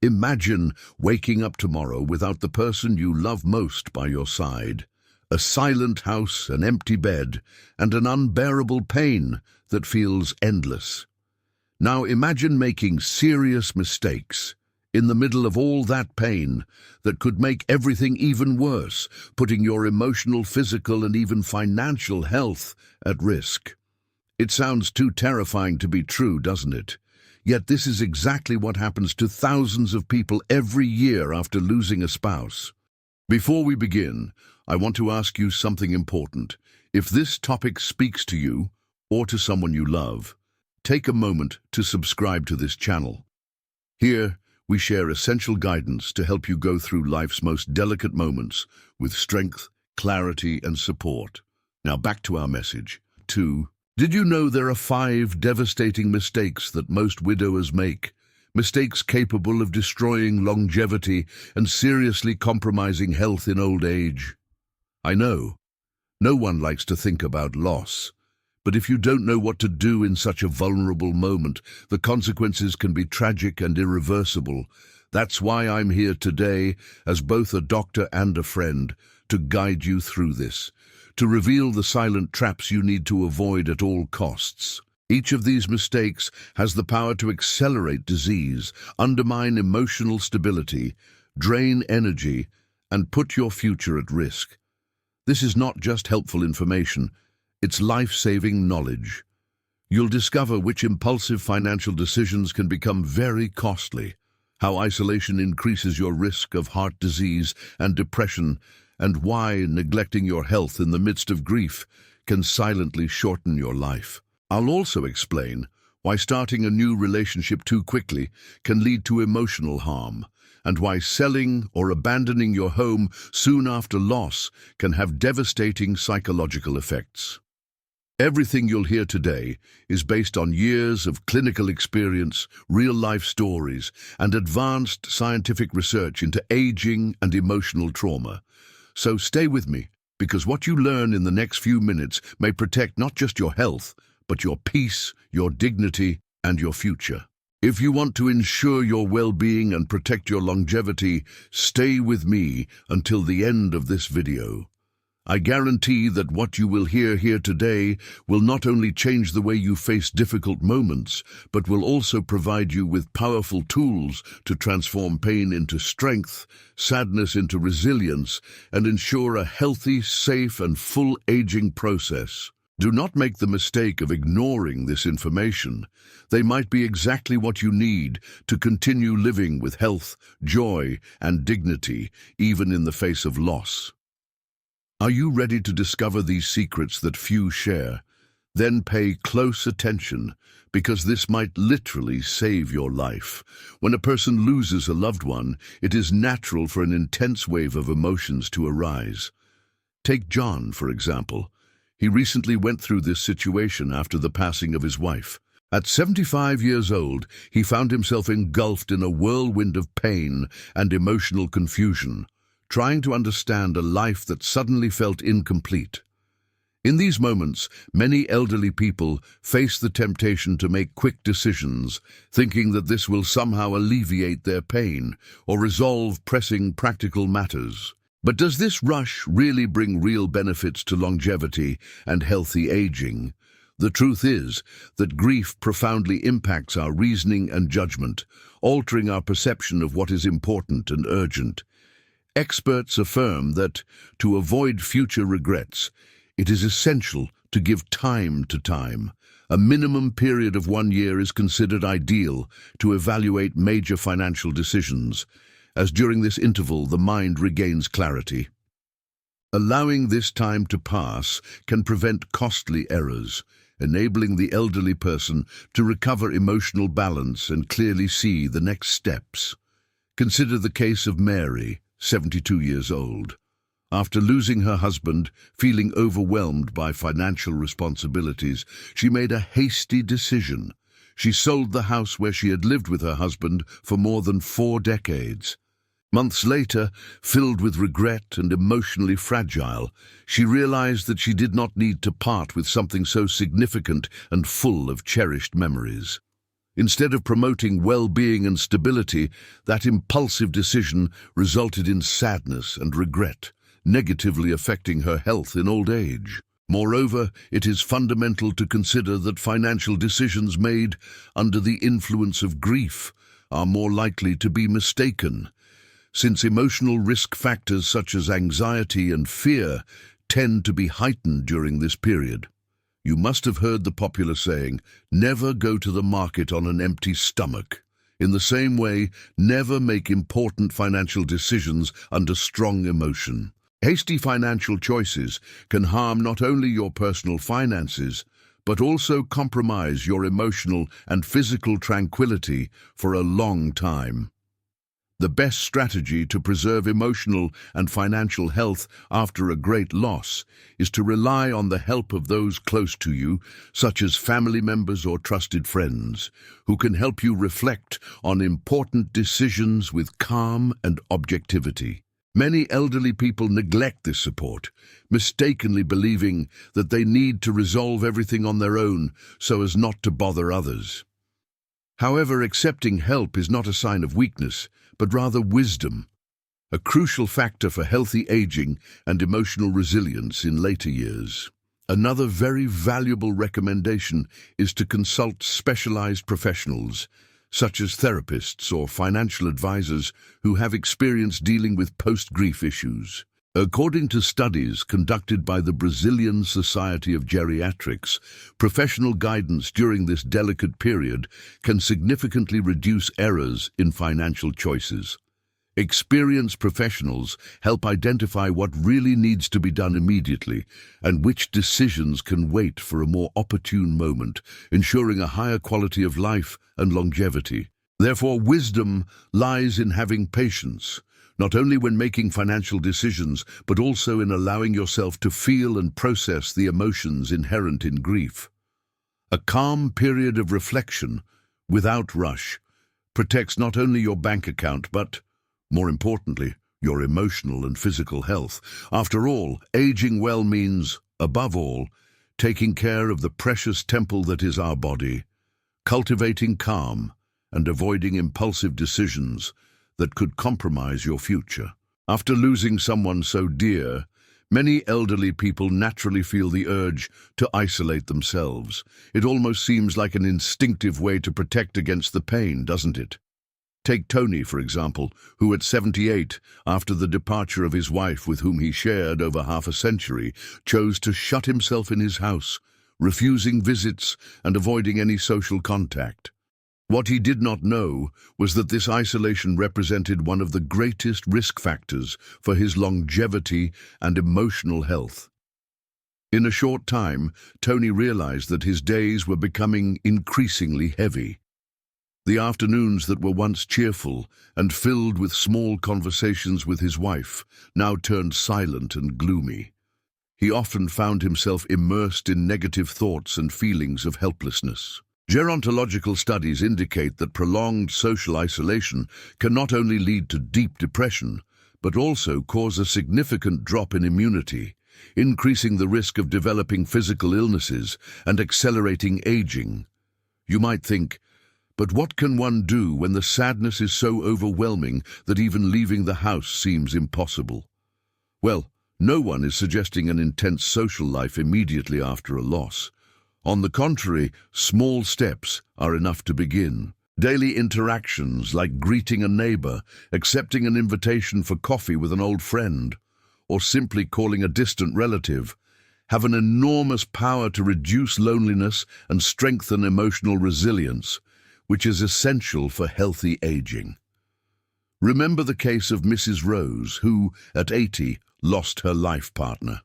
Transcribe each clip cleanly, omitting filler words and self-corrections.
Imagine waking up tomorrow without the person you love most by your side. A silent house, an empty bed, and an unbearable pain that feels endless. Now imagine making serious mistakes in the middle of all that pain that could make everything even worse, putting your emotional, physical, and even financial health at risk. It sounds too terrifying to be true, doesn't it? Yet this is exactly what happens to thousands of people every year after losing a spouse. Before we begin, I want to ask you something important. If this topic speaks to you, or to someone you love, take a moment to subscribe to this channel. Here, we share essential guidance to help you go through life's most delicate moments with strength, clarity, and support. Now back to our message. 2. Did you know there are 5 devastating mistakes that most widowers make? Mistakes capable of destroying longevity and seriously compromising health in old age. I know, no one likes to think about loss. But if you don't know what to do in such a vulnerable moment, the consequences can be tragic and irreversible. That's why I'm here today, as both a doctor and a friend, to guide you through this, to reveal the silent traps you need to avoid at all costs. Each of these mistakes has the power to accelerate disease, undermine emotional stability, drain energy, and put your future at risk. This is not just helpful information, it's life-saving knowledge. You'll discover which impulsive financial decisions can become very costly, how isolation increases your risk of heart disease and depression, and why neglecting your health in the midst of grief can silently shorten your life. I'll also explain why starting a new relationship too quickly can lead to emotional harm, and why selling or abandoning your home soon after loss can have devastating psychological effects. Everything you'll hear today is based on years of clinical experience, real-life stories, and advanced scientific research into aging and emotional trauma. So stay with me, because what you learn in the next few minutes may protect not just your health, but your peace, your dignity, and your future. If you want to ensure your well-being and protect your longevity, stay with me until the end of this video. I guarantee that what you will hear here today will not only change the way you face difficult moments, but will also provide you with powerful tools to transform pain into strength, sadness into resilience, and ensure a healthy, safe, and full aging process. Do not make the mistake of ignoring this information. They might be exactly what you need to continue living with health, joy, and dignity, even in the face of loss. Are you ready to discover these secrets that few share? Then pay close attention, because this might literally save your life. When a person loses a loved one, it is natural for an intense wave of emotions to arise. Take John, for example. He recently went through this situation after the passing of his wife. At 75 years old, he found himself engulfed in a whirlwind of pain and emotional confusion, trying to understand a life that suddenly felt incomplete. In these moments, many elderly people face the temptation to make quick decisions, thinking that this will somehow alleviate their pain or resolve pressing practical matters. But does this rush really bring real benefits to longevity and healthy aging? The truth is that grief profoundly impacts our reasoning and judgment, altering our perception of what is important and urgent. Experts affirm that, to avoid future regrets, it is essential to give time to time. A minimum period of 1 year is considered ideal to evaluate major financial decisions, as during this interval the mind regains clarity. Allowing this time to pass can prevent costly errors, enabling the elderly person to recover emotional balance and clearly see the next steps. Consider the case of Mary, 72 years old. After losing her husband, feeling overwhelmed by financial responsibilities, she made a hasty decision. She sold the house where she had lived with her husband for more than 4 decades. Months later, filled with regret and emotionally fragile, she realized that she did not need to part with something so significant and full of cherished memories. Instead of promoting well-being and stability, that impulsive decision resulted in sadness and regret, negatively affecting her health in old age. Moreover, it is fundamental to consider that financial decisions made under the influence of grief are more likely to be mistaken, since emotional risk factors such as anxiety and fear tend to be heightened during this period. You must have heard the popular saying, "Never go to the market on an empty stomach." In the same way, never make important financial decisions under strong emotion. Hasty financial choices can harm not only your personal finances, but also compromise your emotional and physical tranquility for a long time. The best strategy to preserve emotional and financial health after a great loss is to rely on the help of those close to you, such as family members or trusted friends, who can help you reflect on important decisions with calm and objectivity. Many elderly people neglect this support, mistakenly believing that they need to resolve everything on their own so as not to bother others. However, accepting help is not a sign of weakness, but rather wisdom, a crucial factor for healthy aging and emotional resilience in later years. Another very valuable recommendation is to consult specialized professionals, such as therapists or financial advisors who have experience dealing with post-grief issues. According to studies conducted by the Brazilian Society of Geriatrics, professional guidance during this delicate period can significantly reduce errors in financial choices. Experienced professionals help identify what really needs to be done immediately and which decisions can wait for a more opportune moment, ensuring a higher quality of life and longevity. Therefore, wisdom lies in having patience, not only when making financial decisions, but also in allowing yourself to feel and process the emotions inherent in grief. A calm period of reflection, without rush, protects not only your bank account, but, more importantly, your emotional and physical health. After all, aging well means, above all, taking care of the precious temple that is our body, cultivating calm, and avoiding impulsive decisions that could compromise your future. After losing someone so dear, many elderly people naturally feel the urge to isolate themselves. It almost seems like an instinctive way to protect against the pain, doesn't it? Take Tony, for example, who at 78, after the departure of his wife with whom he shared over half a century, chose to shut himself in his house, refusing visits and avoiding any social contact. What he did not know was that this isolation represented one of the greatest risk factors for his longevity and emotional health. In a short time, Tony realized that his days were becoming increasingly heavy. The afternoons that were once cheerful and filled with small conversations with his wife now turned silent and gloomy. He often found himself immersed in negative thoughts and feelings of helplessness. Gerontological studies indicate that prolonged social isolation can not only lead to deep depression, but also cause a significant drop in immunity, increasing the risk of developing physical illnesses and accelerating aging. You might think, but what can one do when the sadness is so overwhelming that even leaving the house seems impossible? Well, no one is suggesting an intense social life immediately after a loss. On the contrary, small steps are enough to begin. Daily interactions like greeting a neighbor, accepting an invitation for coffee with an old friend, or simply calling a distant relative, have an enormous power to reduce loneliness and strengthen emotional resilience, which is essential for healthy aging. Remember the case of Mrs. Rose, who, at 80, lost her life partner.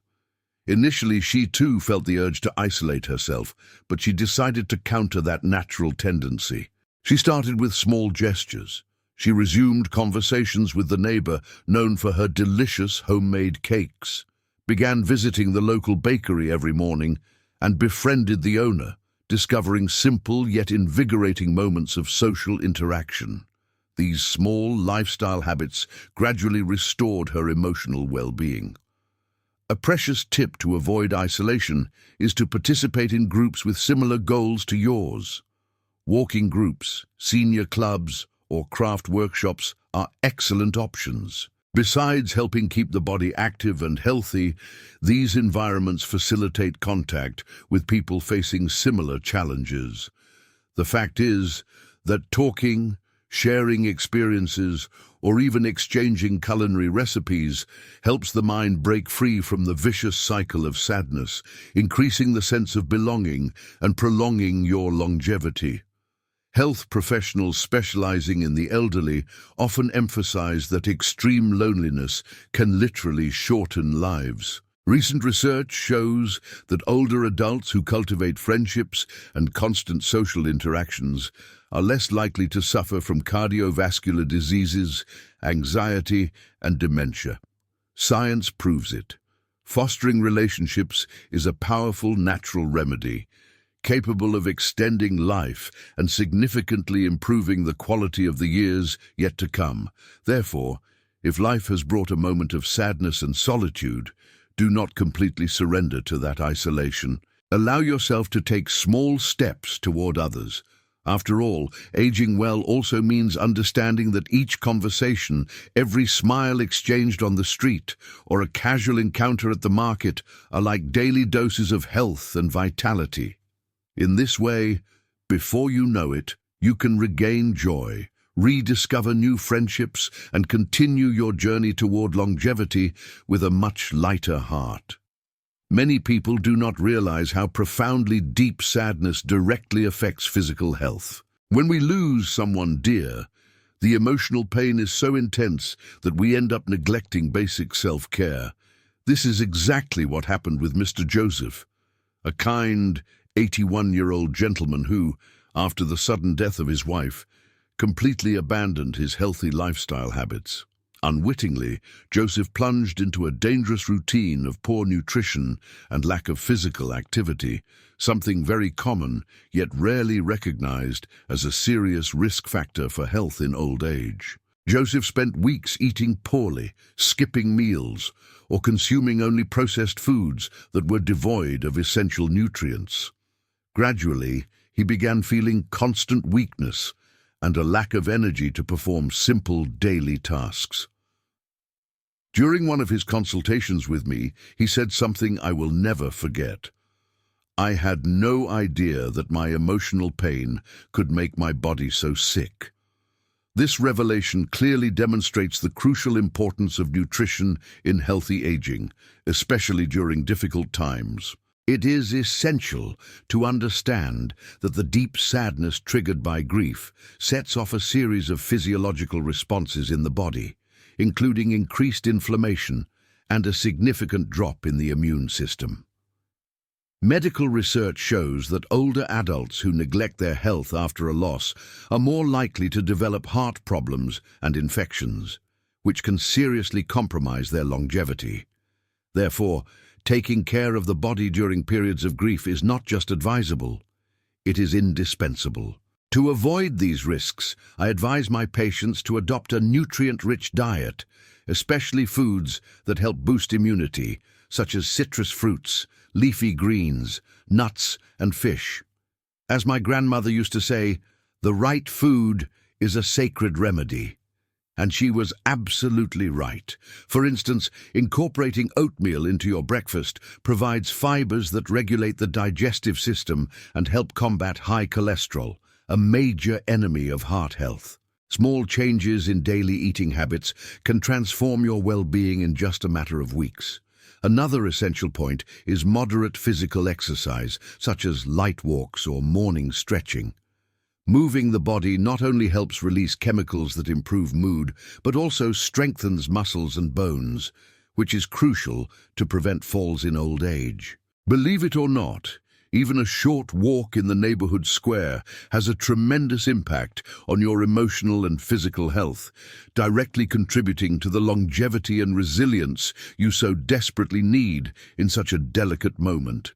Initially, she too felt the urge to isolate herself, but she decided to counter that natural tendency. She started with small gestures. She resumed conversations with the neighbor known for her delicious homemade cakes, began visiting the local bakery every morning, and befriended the owner, discovering simple yet invigorating moments of social interaction. These small lifestyle habits gradually restored her emotional well-being. A precious tip to avoid isolation is to participate in groups with similar goals to yours. Walking groups, senior clubs, or craft workshops are excellent options. Besides helping keep the body active and healthy, these environments facilitate contact with people facing similar challenges. The fact is that talking, sharing experiences, or even exchanging culinary recipes helps the mind break free from the vicious cycle of sadness, increasing the sense of belonging and prolonging your longevity. Health professionals specializing in the elderly often emphasize that extreme loneliness can literally shorten lives. Recent research shows that older adults who cultivate friendships and constant social interactions are less likely to suffer from cardiovascular diseases, anxiety, and dementia. Science proves it. Fostering relationships is a powerful natural remedy, capable of extending life and significantly improving the quality of the years yet to come. Therefore, if life has brought a moment of sadness and solitude, do not completely surrender to that isolation. Allow yourself to take small steps toward others. After all, aging well also means understanding that each conversation, every smile exchanged on the street, or a casual encounter at the market are like daily doses of health and vitality. In this way, before you know it, you can regain joy, rediscover new friendships, and continue your journey toward longevity with a much lighter heart. Many people do not realize how profoundly deep sadness directly affects physical health. When we lose someone dear, the emotional pain is so intense that we end up neglecting basic self-care. This is exactly what happened with Mr. Joseph, a kind, 81-year-old gentleman who, after the sudden death of his wife, completely abandoned his healthy lifestyle habits. Unwittingly, Joseph plunged into a dangerous routine of poor nutrition and lack of physical activity, something very common yet rarely recognized as a serious risk factor for health in old age. Joseph spent weeks eating poorly, skipping meals, or consuming only processed foods that were devoid of essential nutrients. Gradually, he began feeling constant weakness and a lack of energy to perform simple daily tasks. During one of his consultations with me, he said something I will never forget. "I had no idea that my emotional pain could make my body so sick." This revelation clearly demonstrates the crucial importance of nutrition in healthy aging, especially during difficult times. It is essential to understand that the deep sadness triggered by grief sets off a series of physiological responses in the body, including increased inflammation and a significant drop in the immune system. Medical research shows that older adults who neglect their health after a loss are more likely to develop heart problems and infections, which can seriously compromise their longevity. Therefore, taking care of the body during periods of grief is not just advisable, it is indispensable. To avoid these risks, I advise my patients to adopt a nutrient-rich diet, especially foods that help boost immunity, such as citrus fruits, leafy greens, nuts, and fish. As my grandmother used to say, the right food is a sacred remedy. And she was absolutely right. For instance, incorporating oatmeal into your breakfast provides fibers that regulate the digestive system and help combat high cholesterol, a major enemy of heart health. Small changes in daily eating habits can transform your well-being in just a matter of weeks. Another essential point is moderate physical exercise, such as light walks or morning stretching. Moving the body not only helps release chemicals that improve mood, but also strengthens muscles and bones, which is crucial to prevent falls in old age. Believe it or not, even a short walk in the neighborhood square has a tremendous impact on your emotional and physical health, directly contributing to the longevity and resilience you so desperately need in such a delicate moment.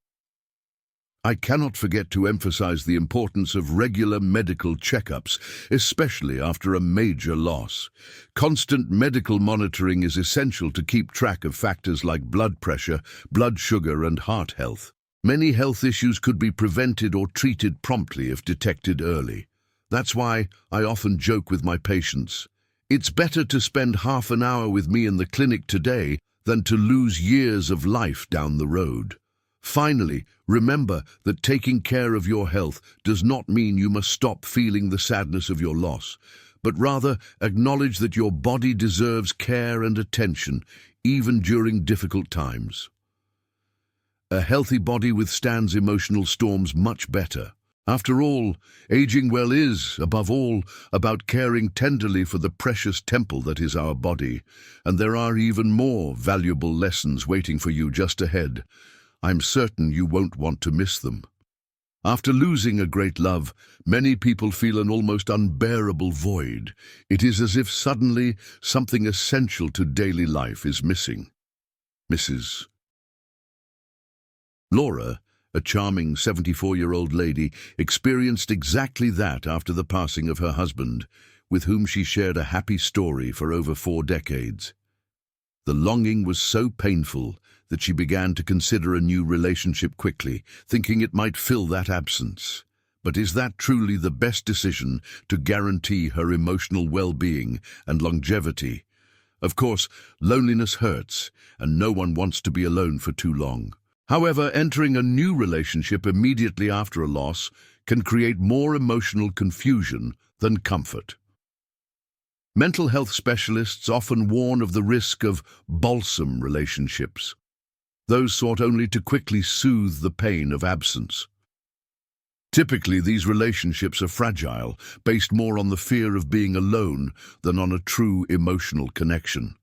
I cannot forget to emphasize the importance of regular medical checkups, especially after a major loss. Constant medical monitoring is essential to keep track of factors like blood pressure, blood sugar, and heart health. Many health issues could be prevented or treated promptly if detected early. That's why I often joke with my patients. It's better to spend half an hour with me in the clinic today than to lose years of life down the road. Finally, remember that taking care of your health does not mean you must stop feeling the sadness of your loss, but rather acknowledge that your body deserves care and attention, even during difficult times. A healthy body withstands emotional storms much better. After all, aging well is, above all, about caring tenderly for the precious temple that is our body, and there are even more valuable lessons waiting for you just ahead. I'm certain you won't want to miss them. After losing a great love, many people feel an almost unbearable void. It is as if suddenly something essential to daily life is missing. Mrs. Laura, a charming 74-year-old lady, experienced exactly that after the passing of her husband, with whom she shared a happy story for over 4 decades. The longing was so painful that she began to consider a new relationship quickly, thinking it might fill that absence. But is that truly the best decision to guarantee her emotional well-being and longevity? Of course, loneliness hurts, and no one wants to be alone for too long. However, entering a new relationship immediately after a loss can create more emotional confusion than comfort. Mental health specialists often warn of the risk of balsam relationships, those sought only to quickly soothe the pain of absence. Typically, these relationships are fragile, based more on the fear of being alone than on a true emotional connection.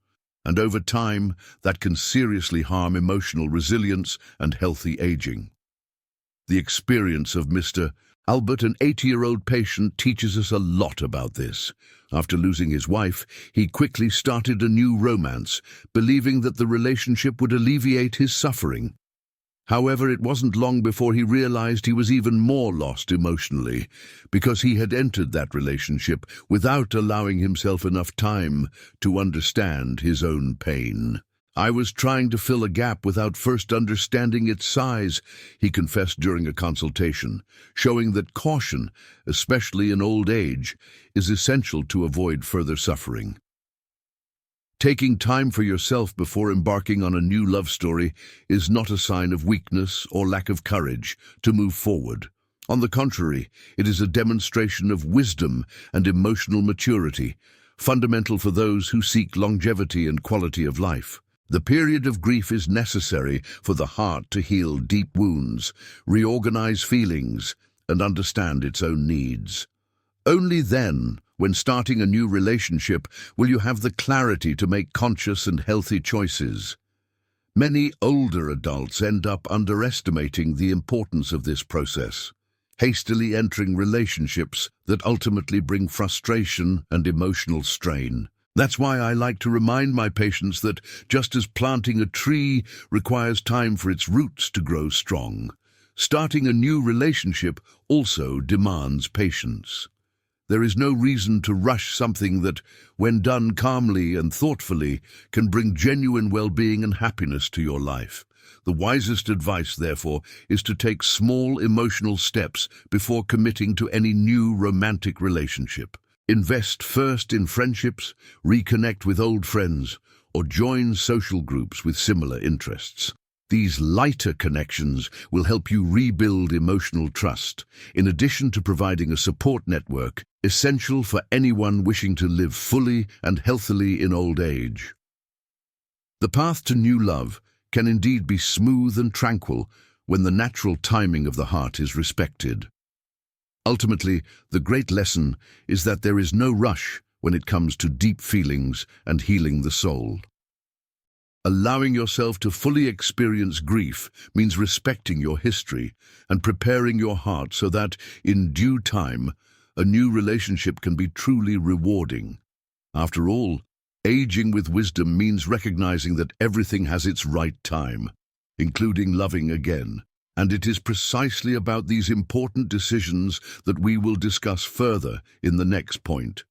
And over time, that can seriously harm emotional resilience and healthy aging. The experience of Mr. Albert, an 80-year-old patient, teaches us a lot about this. After losing his wife, he quickly started a new romance, believing that the relationship would alleviate his suffering. However, it wasn't long before he realized he was even more lost emotionally, because he had entered that relationship without allowing himself enough time to understand his own pain. "I was trying to fill a gap without first understanding its size," he confessed during a consultation, showing that caution, especially in old age, is essential to avoid further suffering. Taking time for yourself before embarking on a new love story is not a sign of weakness or lack of courage to move forward. On the contrary, it is a demonstration of wisdom and emotional maturity, fundamental for those who seek longevity and quality of life. The period of grief is necessary for the heart to heal deep wounds, reorganize feelings, and understand its own needs. Only then, when starting a new relationship, will you have the clarity to make conscious and healthy choices. Many older adults end up underestimating the importance of this process, hastily entering relationships that ultimately bring frustration and emotional strain. That's why I like to remind my patients that just as planting a tree requires time for its roots to grow strong, starting a new relationship also demands patience. There is no reason to rush something that, when done calmly and thoughtfully, can bring genuine well-being and happiness to your life. The wisest advice, therefore, is to take small emotional steps before committing to any new romantic relationship. Invest first in friendships, reconnect with old friends, or join social groups with similar interests. These lighter connections will help you rebuild emotional trust, in addition to providing a support network essential for anyone wishing to live fully and healthily in old age. The path to new love can indeed be smooth and tranquil when the natural timing of the heart is respected. Ultimately, the great lesson is that there is no rush when it comes to deep feelings and healing the soul. Allowing yourself to fully experience grief means respecting your history and preparing your heart so that, in due time, a new relationship can be truly rewarding. After all, aging with wisdom means recognizing that everything has its right time, including loving again. And it is precisely about these important decisions that we will discuss further in the next point.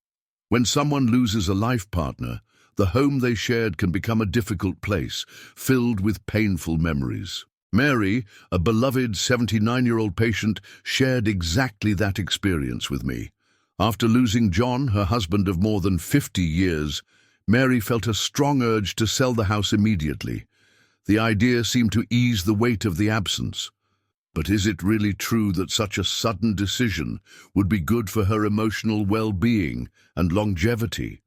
When someone loses a life partner, the home they shared can become a difficult place, filled with painful memories. Mary, a beloved 79-year-old patient, shared exactly that experience with me. After losing John, her husband of more than 50 years, Mary felt a strong urge to sell the house immediately. The idea seemed to ease the weight of the absence. But is it really true that such a sudden decision would be good for her emotional well-being and longevity?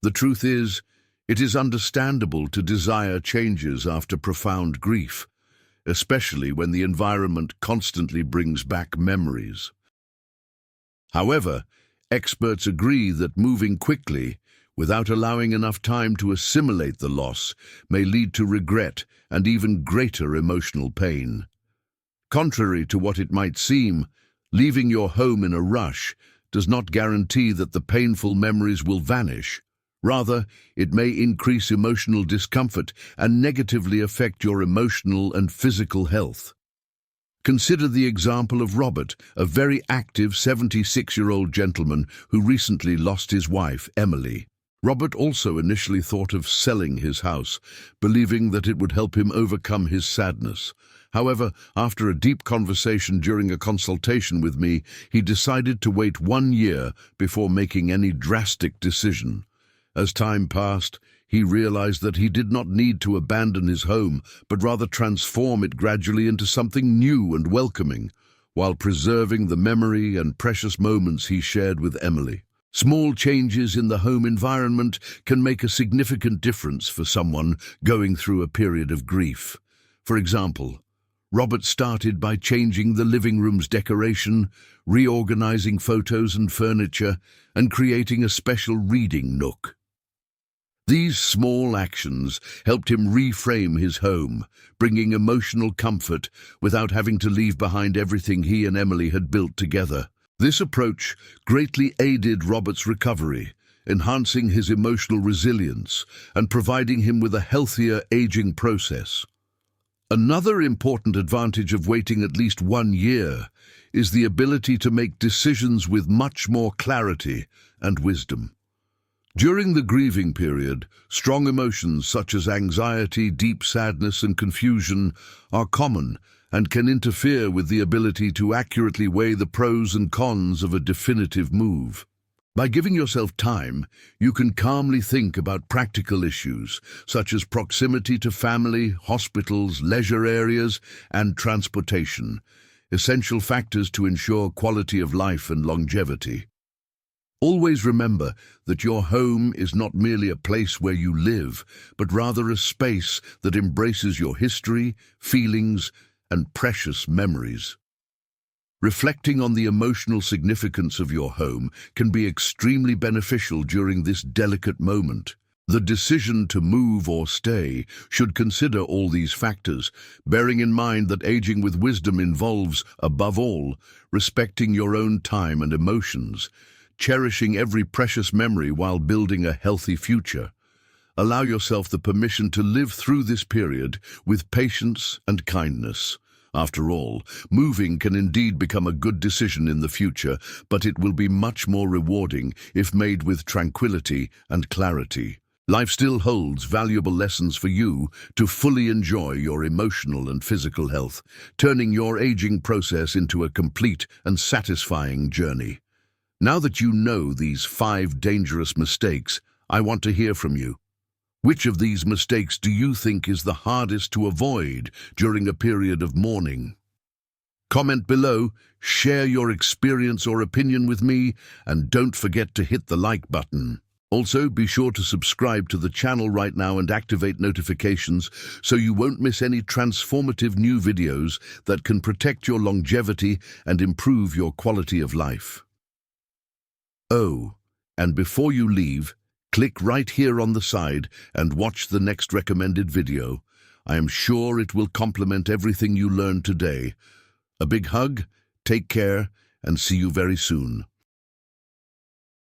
The truth is, it is understandable to desire changes after profound grief, especially when the environment constantly brings back memories. However, experts agree that moving quickly, without allowing enough time to assimilate the loss, may lead to regret and even greater emotional pain. Contrary to what it might seem, leaving your home in a rush does not guarantee that the painful memories will vanish. Rather, it may increase emotional discomfort and negatively affect your emotional and physical health. Consider the example of Robert, a very active 76-year-old gentleman who recently lost his wife, Emily. Robert also initially thought of selling his house, believing that it would help him overcome his sadness. However, after a deep conversation during a consultation with me, he decided to wait 1 year before making any drastic decision. As time passed, he realized that he did not need to abandon his home, but rather transform it gradually into something new and welcoming, while preserving the memory and precious moments he shared with Emily. Small changes in the home environment can make a significant difference for someone going through a period of grief. For example, Robert started by changing the living room's decoration, reorganizing photos and furniture, and creating a special reading nook. These small actions helped him reframe his home, bringing emotional comfort without having to leave behind everything he and Emily had built together. This approach greatly aided Robert's recovery, enhancing his emotional resilience and providing him with a healthier aging process. Another important advantage of waiting at least 1 year is the ability to make decisions with much more clarity and wisdom. During the grieving period, strong emotions such as anxiety, deep sadness, and confusion are common and can interfere with the ability to accurately weigh the pros and cons of a definitive move. By giving yourself time, you can calmly think about practical issues such as proximity to family, hospitals, leisure areas, and transportation, essential factors to ensure quality of life and longevity. Always remember that your home is not merely a place where you live, but rather a space that embraces your history, feelings, and precious memories. Reflecting on the emotional significance of your home can be extremely beneficial during this delicate moment. The decision to move or stay should consider all these factors, bearing in mind that aging with wisdom involves, above all, respecting your own time and emotions, cherishing every precious memory while building a healthy future. Allow yourself the permission to live through this period with patience and kindness. After all, moving can indeed become a good decision in the future, but it will be much more rewarding if made with tranquility and clarity. Life still holds valuable lessons for you to fully enjoy your emotional and physical health, turning your aging process into a complete and satisfying journey. Now that you know these 5 dangerous mistakes, I want to hear from you. Which of these mistakes do you think is the hardest to avoid during a period of mourning? Comment below, share your experience or opinion with me, and don't forget to hit the like button. Also, be sure to subscribe to the channel right now and activate notifications so you won't miss any transformative new videos that can protect your longevity and improve your quality of life. Oh, and before you leave, click right here on the side and watch the next recommended video. I am sure it will complement everything you learned today. A big hug, take care, and see you very soon.